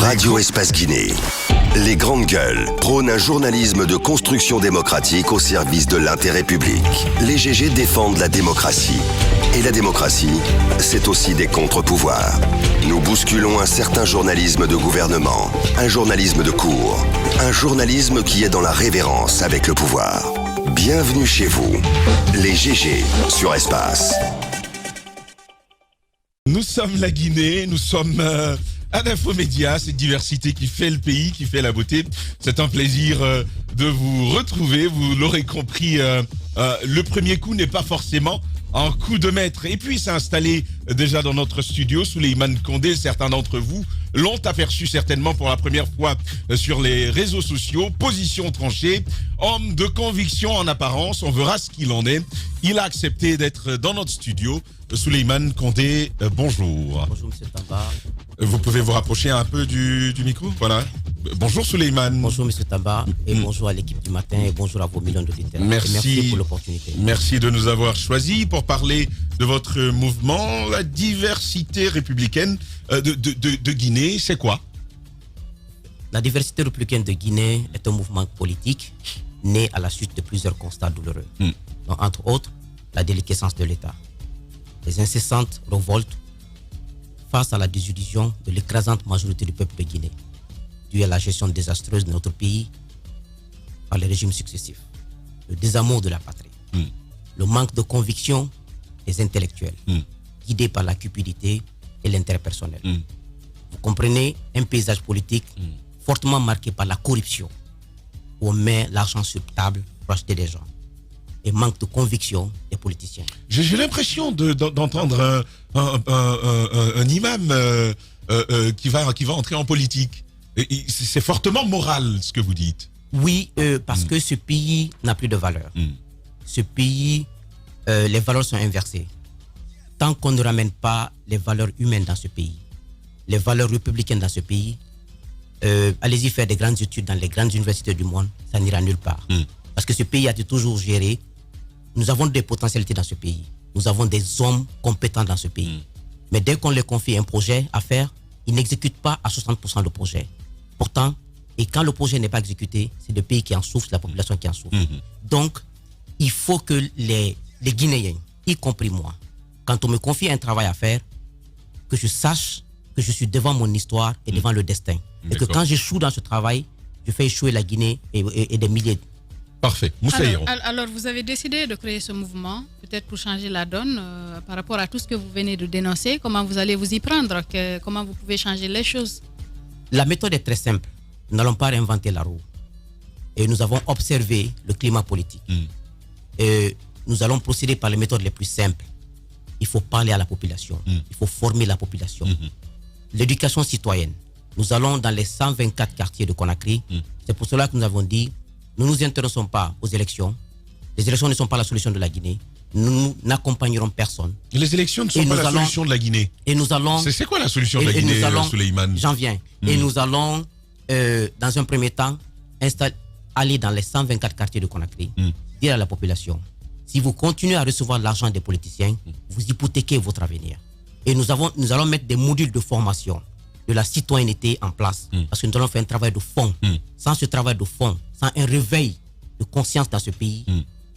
Radio Espace Guinée. Les grandes gueules prônent un journalisme de construction démocratique au service de l'intérêt public. Les GG défendent la démocratie. Et la démocratie, c'est aussi des contre-pouvoirs. Nous bousculons un certain journalisme de gouvernement, un journalisme de cour, un journalisme qui est dans la révérence avec le pouvoir. Bienvenue chez vous, les GG sur Espace. Nous sommes la Guinée, nous sommes à l'Infomédia, cette diversité qui fait le pays, qui fait la beauté. C'est un plaisir de vous retrouver, vous l'aurez compris, le premier coup n'est pas forcément un coup de maître. Et puis s'est installé déjà dans notre studio, Souleymane Condé, certains d'entre vous l'ont aperçu certainement pour la première fois sur les réseaux sociaux. Position tranchée, homme de conviction en apparence, on verra ce qu'il en est. Il a accepté d'être dans notre studio. Souleymane Condé, bonjour. Bonjour M. Tamba. Vous pouvez vous rapprocher un peu du micro, voilà. Bonjour Souleymane. Bonjour M. Tamba et bonjour à l'équipe du matin et bonjour à vos millions d'auditeurs. Merci pour l'opportunité. Merci de nous avoir choisis pour parler de votre mouvement, la diversité républicaine de Guinée. C'est quoi? La diversité républicaine de Guinée est un mouvement politique né à la suite de plusieurs constats douloureux. Donc, entre autres, la déliquescence de l'État, les incessantes révoltes face à la désillusion de l'écrasante majorité du peuple de Guinée, due à la gestion désastreuse de notre pays par les régimes successifs, le désamour de la patrie, le manque de conviction des intellectuels, guidés par la cupidité et l'intérêt personnel. Vous comprenez un paysage politique fortement marqué par la corruption, où on met l'argent sur table pour acheter des gens, et manque de conviction des politiciens. J'ai l'impression d'entendre un imam qui va entrer en politique. C'est fortement moral ce que vous dites. Oui, parce que ce pays n'a plus de valeur. Ce pays, les valeurs sont inversées. Tant qu'on ne ramène pas les valeurs humaines dans ce pays, les valeurs républicaines dans ce pays, allez-y faire des grandes études dans les grandes universités du monde, ça n'ira nulle part. Parce que ce pays a été toujours géré. Nous avons des potentialités dans ce pays. Nous avons des hommes compétents dans ce pays. Mais dès qu'on leur confie un projet à faire, ils n'exécutent pas à 60% le projet. Pourtant, et quand le projet n'est pas exécuté, c'est le pays qui en souffre, c'est la population qui en souffre. Donc, il faut que les Guinéens, y compris moi, quand on me confie un travail à faire, que je sache que je suis devant mon histoire et devant le destin. Et que quand j'échoue dans ce travail, je fais échouer la Guinée et des milliers. Parfait. Alors, vous avez décidé de créer ce mouvement, peut-être pour changer la donne par rapport à tout ce que vous venez de dénoncer. Comment vous allez vous y prendre? Comment vous pouvez changer les choses? La méthode est très simple. Nous n'allons pas réinventer la roue. Et nous avons observé le climat politique. Et nous allons procéder par les méthodes les plus simples. Il faut parler à la population. Il faut former la population. L'éducation citoyenne. Nous allons dans les 124 quartiers de Conakry. C'est pour cela que nous avons dit, nous ne nous intéressons pas aux élections. Les élections ne sont pas la solution de la Guinée. Nous n'accompagnerons personne. Les élections ne sont pas la solution de la Guinée. Et nous allons... C'est quoi la solution de la Guinée, Souleymane? J'en viens. Et nous allons, dans un premier temps, aller dans les 124 quartiers de Conakry, dire à la population, si vous continuez à recevoir l'argent des politiciens, vous hypothéquez votre avenir. Et nous allons mettre des modules de formation de la citoyenneté en place, parce que nous allons faire un travail de fond. Sans ce travail de fond, sans un réveil de conscience dans ce pays,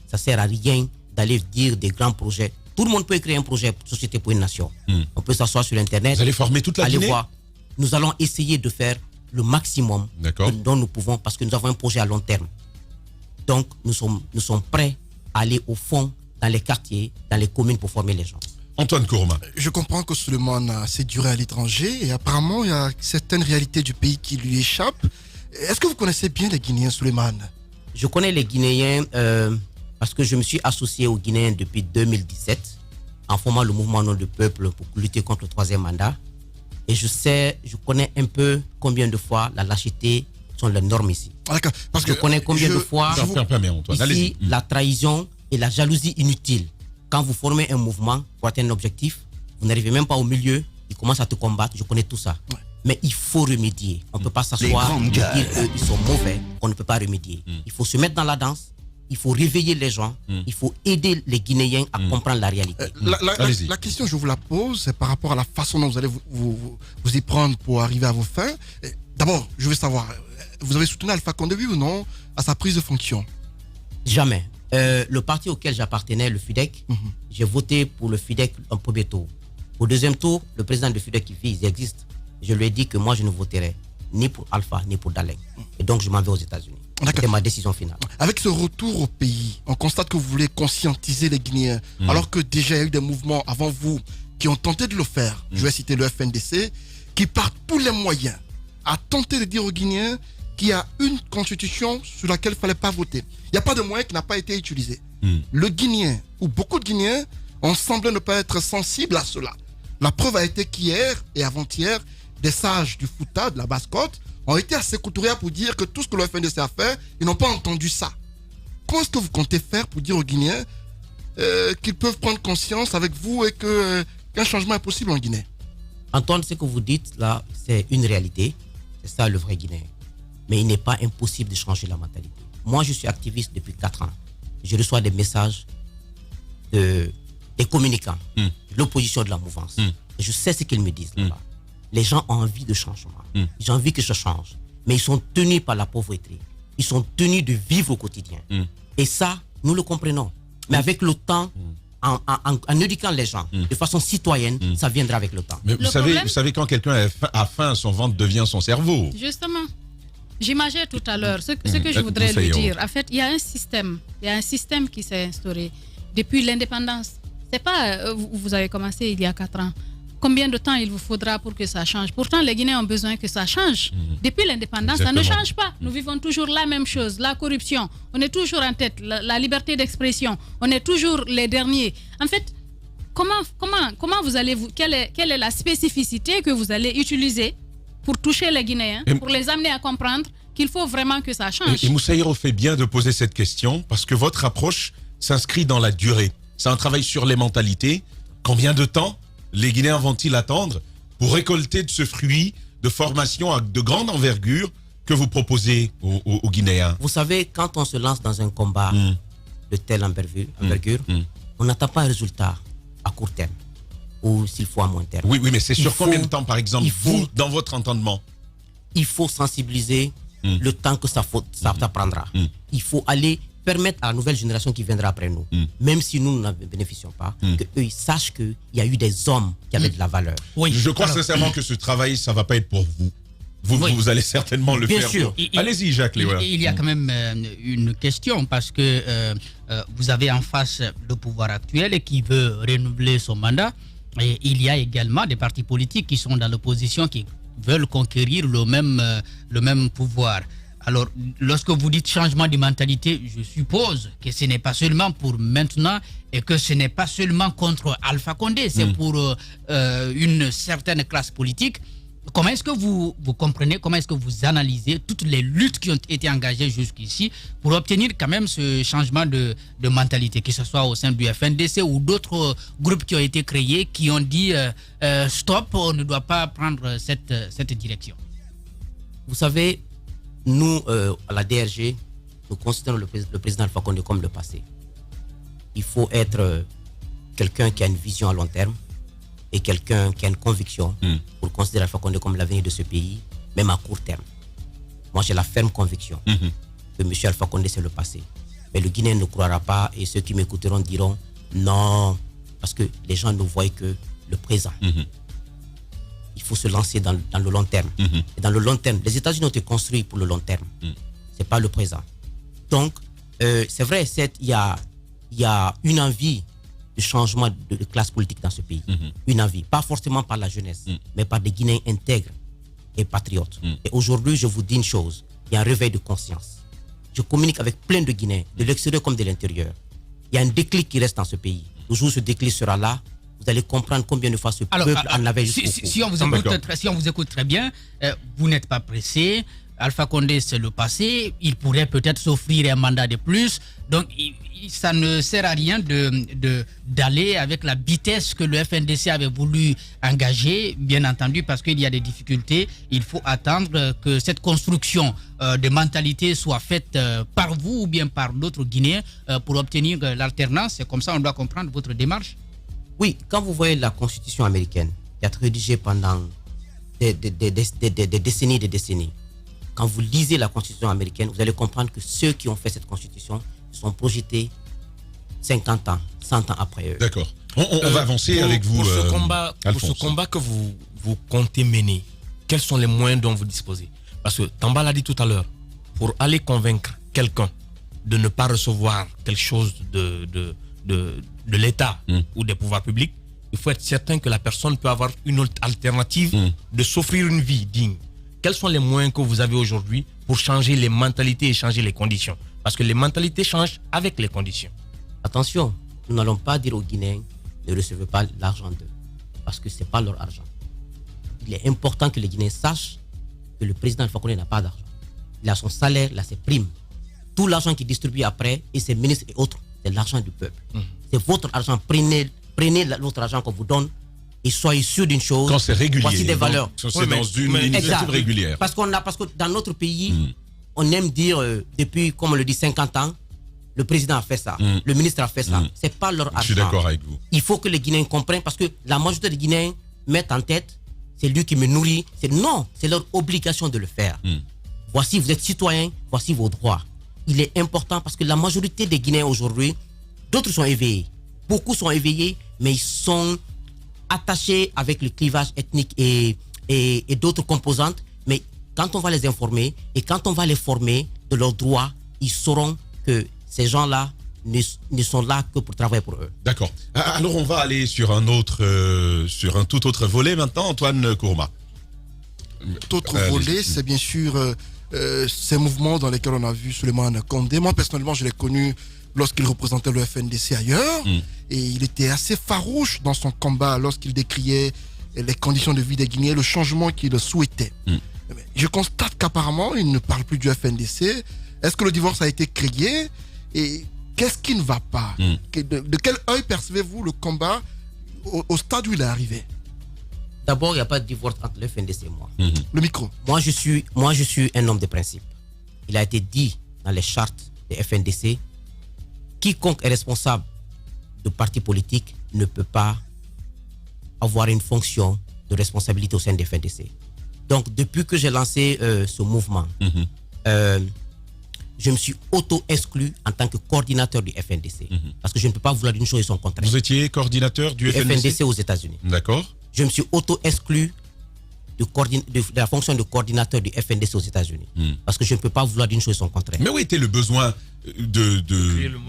ça ne sert à rien d'aller dire des grands projets. Tout le monde peut créer un projet Société pour une nation. On peut s'asseoir sur Internet. Vous allez former toute la Guinée? Voir. Nous allons essayer de faire le maximum dont nous pouvons, parce que nous avons un projet à long terme. Donc, nous sommes prêts à aller au fond, dans les quartiers, dans les communes pour former les gens. Antoine Kourma. Je comprends que Souleymane a assez duré à l'étranger et apparemment il y a certaines réalités du pays qui lui échappent. Est-ce que vous connaissez bien les Guinéens, Souleymane? Je connais les Guinéens parce que je me suis associé aux Guinéens depuis 2017 en formant le mouvement Nom du Peuple pour lutter contre le troisième mandat. Et je connais un peu combien de fois la lâcheté sont les normes ici. D'accord. Parce je connais combien de fois ici la trahison et la jalousie inutile. Quand vous formez un mouvement pour atteindre un objectif, vous n'arrivez même pas au milieu, ils commencent à te combattre, je connais tout ça. Mais il faut remédier. On ne peut pas s'asseoir et dire qu'ils sont mauvais, qu'on ne peut pas remédier. Il faut se mettre dans la danse il faut réveiller les gens, il faut aider les Guinéens à comprendre la réalité. La question, je vous la pose, c'est par rapport à la façon dont vous allez vous y prendre pour arriver à vos fins. D'abord, je veux savoir, vous avez soutenu Alpha Condé, oui ou non, à sa prise de fonction? Jamais. Le parti auquel j'appartenais, le FUDEC, j'ai voté pour le FUDEC en premier tour. Au deuxième tour, le président du FUDEC, il existe. Je lui ai dit que moi, je ne voterai ni pour Alpha, ni pour Daleng. Et donc, je m'en vais aux États-Unis. C'était ma décision finale. Avec ce retour au pays, on constate que vous voulez conscientiser les Guinéens, alors que déjà il y a eu des mouvements avant vous qui ont tenté de le faire. Je vais citer le FNDC, qui par tous les moyens a tenté de dire aux Guinéens qu'il y a une constitution sur laquelle il ne fallait pas voter. Il n'y a pas de moyen qui n'a pas été utilisé. Le Guinéen, ou beaucoup de Guinéens, ont semblé ne pas être sensibles à cela. La preuve a été qu'hier et avant-hier, des sages du Fouta, de la Basse-Côte, ont été assez couturiers pour dire que tout ce que le FNDC a fait, ils n'ont pas entendu ça. Comment est-ce que vous comptez faire pour dire aux Guinéens qu'ils peuvent prendre conscience avec vous et qu'un changement est possible en Guinée? Antoine, ce que vous dites là, c'est une réalité. C'est ça le vrai Guinéen. Mais il n'est pas impossible de changer la mentalité. Moi, je suis activiste depuis 4 ans. Je reçois des messages des communicants, de l'opposition de la mouvance. Et je sais ce qu'ils me disent là-bas. Les gens ont envie de changement. Ils ont envie que ça change. Mais ils sont tenus par la pauvreté. Ils sont tenus de vivre au quotidien. Et ça, nous le comprenons. Mais avec le temps, en éduquant les gens de façon citoyenne, ça viendra avec le temps. Mais vous savez, quand quelqu'un a faim, son ventre devient son cerveau. Justement. J'imaginais tout à l'heure ce que je voudrais lui dire. En fait, il y a un système qui s'est instauré depuis l'indépendance. C'est pas vous avez commencé il y a 4 ans. Combien de temps il vous faudra pour que ça change? Pourtant, les Guinéens ont besoin que ça change. Depuis l'indépendance, ça ne change pas. Nous vivons toujours la même chose, la corruption. On est toujours en tête, la liberté d'expression. On est toujours les derniers. En fait, comment vous allez quelle est la spécificité que vous allez utiliser pour toucher les Guinéens, pour les amener à comprendre qu'il faut vraiment que ça change? Et Moussaïro fait bien de poser cette question parce que votre approche s'inscrit dans la durée. C'est un travail sur les mentalités. Combien de temps les Guinéens vont-ils attendre pour récolter de ce fruit de formation de grande envergure que vous proposez aux Guinéens? Vous savez, quand on se lance dans un combat de telle envergure, on n'attend pas un résultat à court terme ou s'il faut à moyen terme. Oui, mais c'est sur combien de temps, par exemple, vous, dans votre entendement? Il faut sensibiliser le temps que ça prendra. Il faut aller permettre à la nouvelle génération qui viendra après nous, même si nous n'en bénéficions pas, qu'eux ils sachent qu'il y a eu des hommes qui avaient de la valeur. Oui. Je crois sincèrement que ce travail, ça ne va pas être pour vous. Vous allez certainement le faire. Sûr. Allez-y, Jacques Léola. Il y a quand même une question parce que vous avez en face le pouvoir actuel qui veut renouveler son mandat. Et il y a également des partis politiques qui sont dans l'opposition qui veulent conquérir le même pouvoir. Alors, lorsque vous dites changement de mentalité, je suppose que ce n'est pas seulement pour maintenant et que ce n'est pas seulement contre Alpha Condé, c'est pour une certaine classe politique. Comment est-ce que vous comprenez, comment est-ce que vous analysez toutes les luttes qui ont été engagées jusqu'ici pour obtenir quand même ce changement de mentalité, que ce soit au sein du FNDC ou d'autres groupes qui ont été créés, qui ont dit stop, on ne doit pas prendre cette direction? Vous savez, nous, à la DRG, nous considérons le président Alpha Condé comme le passé. Il faut être quelqu'un qui a une vision à long terme et quelqu'un qui a une conviction pour considérer Alpha Condé comme l'avenir de ce pays, même à court terme. Moi, j'ai la ferme conviction que M. Alpha Condé, c'est le passé. Mais le Guinéen ne croira pas et ceux qui m'écouteront diront non, parce que les gens ne voient que le présent. Il faut se lancer dans le long terme. Et dans le long terme, les États-Unis ont été construits pour le long terme. Ce n'est pas le présent. Donc, c'est vrai, il y a une envie de changement de classe politique dans ce pays. Une envie, pas forcément par la jeunesse, mais par des Guinéens intègres et patriotes. Et aujourd'hui, je vous dis une chose, il y a un réveil de conscience. Je communique avec plein de Guinéens, de l'extérieur comme de l'intérieur. Il y a un déclic qui reste dans ce pays. Le jour où ce déclic sera là, vous allez comprendre combien de fois ce peuple en avait jusqu'au cou. Si on vous écoute très bien, vous n'êtes pas pressé, Alpha Condé, c'est le passé. Il pourrait peut-être s'offrir un mandat de plus. Donc, ça ne sert à rien d'aller avec la vitesse que le FNDC avait voulu engager, bien entendu, parce qu'il y a des difficultés. Il faut attendre que cette construction de mentalité soit faite par vous ou bien par d'autres Guinéens pour obtenir l'alternance. C'est comme ça on doit comprendre votre démarche. Oui, quand vous voyez la constitution américaine, qui a été rédigée pendant des décennies et des décennies, quand vous lisez la constitution américaine, vous allez comprendre que ceux qui ont fait cette constitution sont projetés 50 ans, 100 ans après eux. D'accord. On va avancer avec vous. Pour ce combat que vous comptez mener, quels sont les moyens dont vous disposez? Parce que Tamba l'a dit tout à l'heure, pour aller convaincre quelqu'un de ne pas recevoir quelque chose de l'État ou des pouvoirs publics, il faut être certain que la personne peut avoir une autre alternative de s'offrir une vie digne. Quels sont les moyens que vous avez aujourd'hui pour changer les mentalités et changer les conditions? Parce que les mentalités changent avec les conditions. Attention, nous n'allons pas dire aux Guinéens ne recevez pas l'argent d'eux, parce que ce n'est pas leur argent. Il est important que les Guinéens sachent que le président Alpha Condé n'a pas d'argent. Il a son salaire, il a ses primes. Tout l'argent qu'il distribue après, et ses ministres et autres, c'est l'argent du peuple. C'est votre argent. Prenez votre argent qu'on vous donne et soyez sûr d'une chose. Quand c'est régulier. Voici des valeurs. C'est dans une initiative régulière. Parce que dans notre pays, on aime dire, depuis, comme on le dit, 50 ans, le président a fait ça, le ministre a fait ça. C'est pas leur argent. Je suis d'accord avec vous. Il faut que les Guinéens comprennent, parce que la majorité des Guinéens mettent en tête, c'est lui qui me nourrit. Non, c'est leur obligation de le faire. Voici, vous êtes citoyens, voici vos droits. Il est important parce que la majorité des Guinéens aujourd'hui, d'autres sont éveillés. Beaucoup sont éveillés, mais ils sont attachés avec le clivage ethnique et d'autres composantes. Mais quand on va les informer et quand on va les former de leurs droits, ils sauront que ces gens-là ne sont là que pour travailler pour eux. D'accord. Alors on va aller sur un tout autre volet maintenant, Antoine Kourma. Tout autre volet, c'est bien sûr ces mouvements dans lesquels on a vu Suleiman Condé. Moi personnellement, je l'ai connu lorsqu'il représentait le FNDC ailleurs, et il était assez farouche dans son combat lorsqu'il décriait les conditions de vie des Guinéens, le changement qu'il souhaitait. Je constate qu'apparemment, il ne parle plus du FNDC. Est-ce que le divorce a été créé? Et qu'est-ce qui ne va pas? De quel œil percevez-vous le combat au stade où il est arrivé? D'abord, il n'y a pas de divorce entre le FNDC et moi. Le micro. Moi, je suis un homme de principe. Il a été dit dans les chartes des FNDC, quiconque est responsable de parti politique ne peut pas avoir une fonction de responsabilité au sein des FNDC. Donc, depuis que j'ai lancé ce mouvement, je me suis auto-exclu en tant que coordinateur du FNDC. Parce que je ne peux pas vouloir d'une chose et son contraire. Vous étiez coordinateur du FNDC aux États-Unis. D'accord. Je me suis auto-exclu de la fonction de coordinateur du FNDC aux États-Unis. Parce que je ne peux pas vouloir d'une chose et son contraire. Mais où était le besoin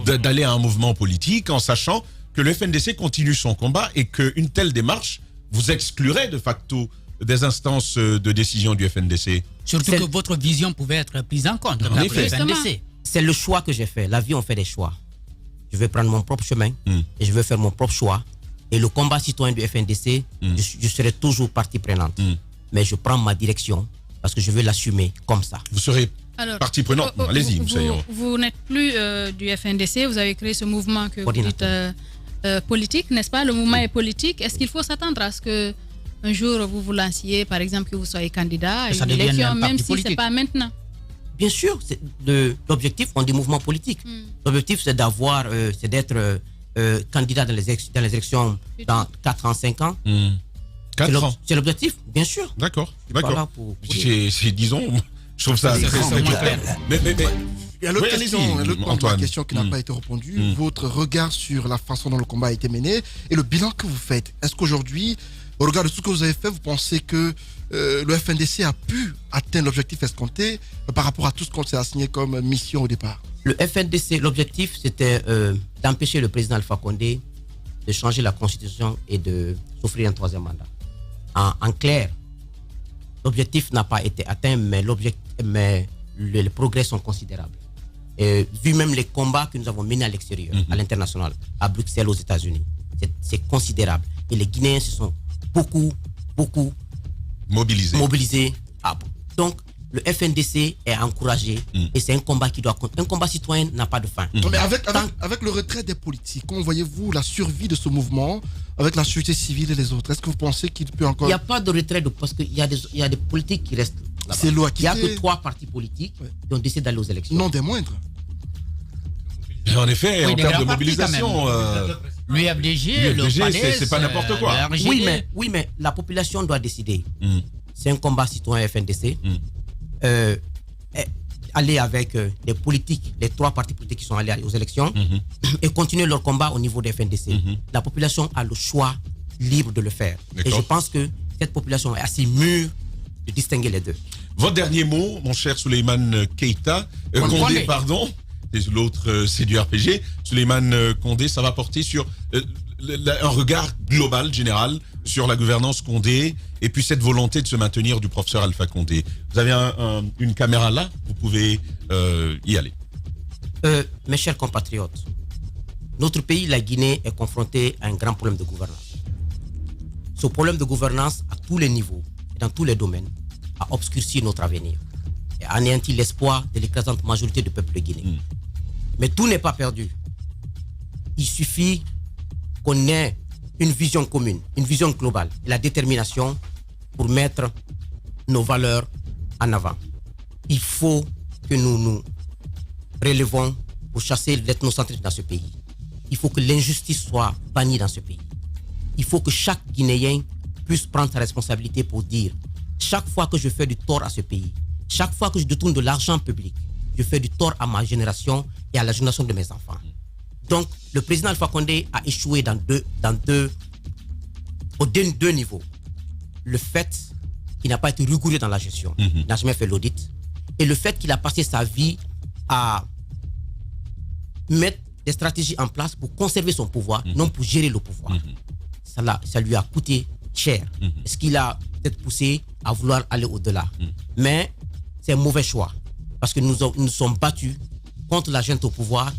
d'aller à un mouvement politique en sachant que le FNDC continue son combat et qu'une telle démarche vous exclurait de facto des instances de décision du FNDC? Surtout que votre vision pouvait être prise en compte par le FNDC. C'est le choix que j'ai fait. La vie, on fait des choix. Je vais prendre mon propre chemin et je vais faire mon propre choix. Et le combat citoyen du FNDC, je serai toujours partie prenante. Mais je prends ma direction parce que je veux l'assumer comme ça. Vous serez partie prenante. Allez-y, vous n'êtes plus du FNDC, vous avez créé ce mouvement que vous dites politique, n'est-ce pas? Le mouvement est politique. Est-ce qu'il faut s'attendre à ce que un jour vous vous lanciez, par exemple, que vous soyez candidat à une élection, même si ce n'est pas maintenant? Bien sûr, l'objectif, on dit mouvement politique. L'objectif, c'est d'être candidat dans les élections dans 4 ans, 5 ans. 4 ans. C'est l'objectif, bien sûr. D'accord. Disons, je trouve ça très clair. Mais il y a l'autre question qui n'a pas été répondue. Votre regard sur la façon dont le combat a été mené et le bilan que vous faites. Est-ce qu'aujourd'hui, au regard de tout ce que vous avez fait, vous pensez que le FNDC a pu atteindre l'objectif escompté par rapport à tout ce qu'on s'est assigné comme mission au départ? Le FNDC, l'objectif, c'était d'empêcher le président Alpha Condé de changer la constitution et de s'offrir un 3e mandat. En clair, l'objectif n'a pas été atteint, mais les progrès sont considérables. Et vu même les combats que nous avons menés à l'extérieur, à l'international, à Bruxelles, aux États-Unis, c'est considérable. Et les Guinéens se sont beaucoup mobilisés. Donc, le FNDC est encouragé et c'est un combat qui doit compter. Un combat citoyen n'a pas de fin. Mais avec le retrait des politiques, comment voyez-vous la survie de ce mouvement avec la société civile et les autres? Est-ce que vous pensez qu'il peut encore... Il n'y a pas de retrait parce qu'il y a des politiques qui restent là-bas. C'est l'eau à Il n'y a quitter. que 3 partis politiques qui ont décidé d'aller aux élections. Non des moindres. En effet, Oui, en des termes de grands partis, mobilisation, L'UFDG, le l'UFDG, PADES, c'est pas n'importe quoi. le RGD. Oui, mais la population doit décider. C'est un combat citoyen FNDC. Aller avec les politiques, les 3 partis politiques qui sont allés aux élections et continuer leur combat au niveau des FNDC. La population a le choix libre de le faire. Et je pense que cette population est assez mûre de distinguer les deux. Votre dernier mot, mon cher Souleymane Keïta, Condé, pardon, et l'autre c'est du RPG. Souleymane Condé, ça va porter sur un regard global, général, sur la gouvernance Condé et puis cette volonté de se maintenir du professeur Alpha Condé. Vous avez une caméra là, vous pouvez y aller. Mes chers compatriotes, notre pays, la Guinée, est confronté à un grand problème de gouvernance. Ce problème de gouvernance, à tous les niveaux et dans tous les domaines, a obscurci notre avenir et a anéanti l'espoir de l'écrasante majorité du peuple guinéen. Mais tout n'est pas perdu. Il suffit qu'on ait une vision commune, une vision globale et la détermination pour mettre nos valeurs en avant. Il faut que nous nous relevons pour chasser l'ethnocentrisme dans ce pays. Il faut que l'injustice soit bannie dans ce pays. Il faut que chaque Guinéen puisse prendre sa responsabilité pour dire chaque fois que je fais du tort à ce pays, chaque fois que je détourne de l'argent public, je fais du tort à ma génération et à la génération de mes enfants. Donc, le président Alpha Condé a échoué au deux niveaux. Le fait qu'il n'a pas été rigoureux dans la gestion, il n'a jamais fait l'audit, et le fait qu'il a passé sa vie à mettre des stratégies en place pour conserver son pouvoir, non pour gérer le pouvoir. Ça lui a coûté cher. Est-ce qu'il a peut-être poussé à vouloir aller au-delà? Mais c'est un mauvais choix. Parce que nous sommes battus contre la junte au pouvoir.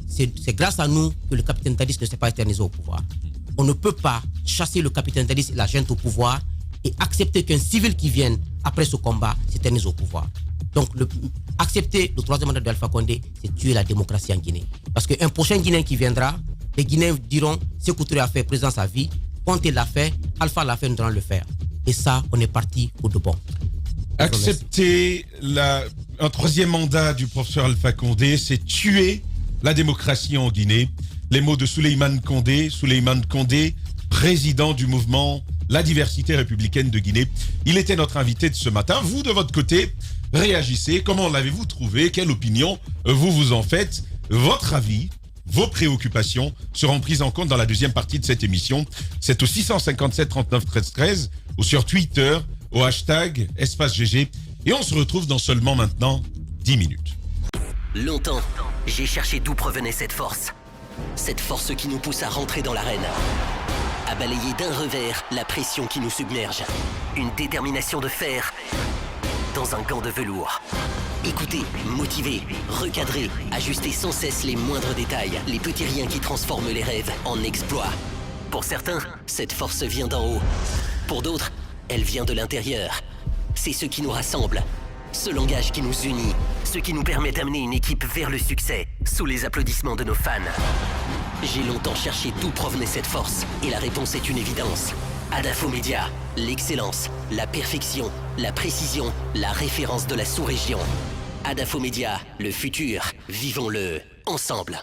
C'est grâce à nous que le capitaine Dadis ne s'est pas éternisé au pouvoir. On ne peut pas chasser le capitaine Dadis et la junte au pouvoir et accepter qu'un civil qui vienne après ce combat s'éternise au pouvoir. Donc, accepter le 3e mandat d'Alpha Condé, c'est tuer la démocratie en Guinée. Parce qu'un prochain Guinéen qui viendra, les Guinéens diront ce que a fait président sa vie, Conté l'a fait, Alpha l'a fait, nous allons le faire. Et ça, on est parti pour de bon. Accepter un 3e mandat du professeur Alpha Condé, c'est tuer la démocratie en Guinée. Les mots de Souleymane Condé, président du mouvement La Diversité Républicaine de Guinée. Il était notre invité de ce matin. Vous, de votre côté, réagissez. Comment l'avez-vous trouvé? Quelle opinion vous en faites? Votre avis, vos préoccupations seront prises en compte dans la 2e partie de cette émission. C'est au 657 39 13 13 ou sur Twitter au hashtag #GG. Et on se retrouve dans seulement maintenant 10 minutes. Longtemps, j'ai cherché d'où provenait cette force. Cette force qui nous pousse à rentrer dans l'arène. À balayer d'un revers la pression qui nous submerge. Une détermination de fer dans un gant de velours. Écoutez, motiver, recadrer, ajuster sans cesse les moindres détails, les petits riens qui transforment les rêves en exploits. Pour certains, cette force vient d'en haut. Pour d'autres, elle vient de l'intérieur. C'est ce qui nous rassemble, ce langage qui nous unit, ce qui nous permet d'amener une équipe vers le succès, sous les applaudissements de nos fans. J'ai longtemps cherché d'où provenait cette force, et la réponse est une évidence. Adafo Média, l'excellence, la perfection, la précision, la référence de la sous-région. Adafo Média, le futur, vivons-le ensemble.